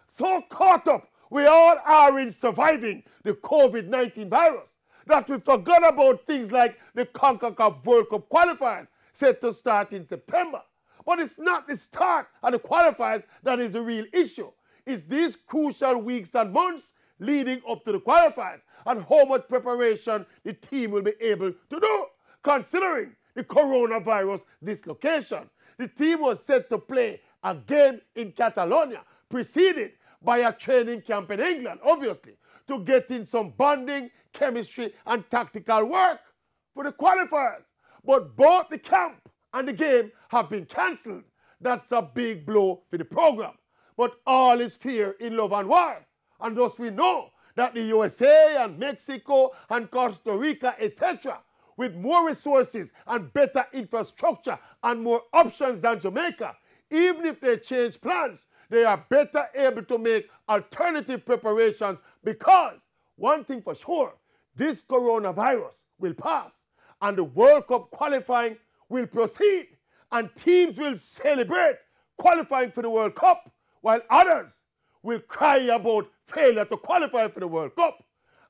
So caught up we all are in surviving the COVID-19 virus that we forgot about things like the CONCACAF World Cup qualifiers set to start in September. But it's not the start and the qualifiers that is the real issue. It's these crucial weeks and months leading up to the qualifiers and how much preparation the team will be able to do, considering the coronavirus dislocation. The team was set to play a game in Catalonia, preceded by a training camp in England, obviously, to get in some bonding, chemistry, and tactical work for the qualifiers. But both the camp and the game have been cancelled. That's a big blow for the program. But all is fear in love and war. And thus we know that the USA and Mexico and Costa Rica, etc., with more resources and better infrastructure and more options than Jamaica, even if they change plans, they are better able to make alternative preparations because, one thing for sure, this coronavirus will pass and the World Cup qualifying will proceed and teams will celebrate qualifying for the World Cup while others will cry about failure to qualify for the World Cup.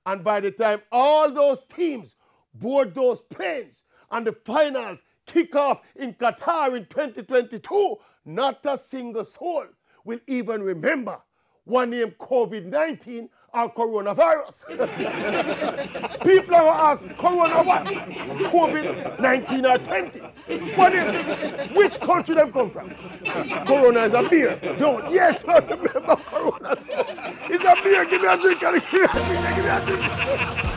And by the time all those teams board those planes and the finals kick off in Qatar in 2022, not a single soul will even remember one named COVID-19 or coronavirus. People are asking, corona what? COVID-19 or 20? What is it? Which country them come from? Corona is a beer. Don't. Yes, I remember corona. It's a beer. Give me a drink. Give me a drink.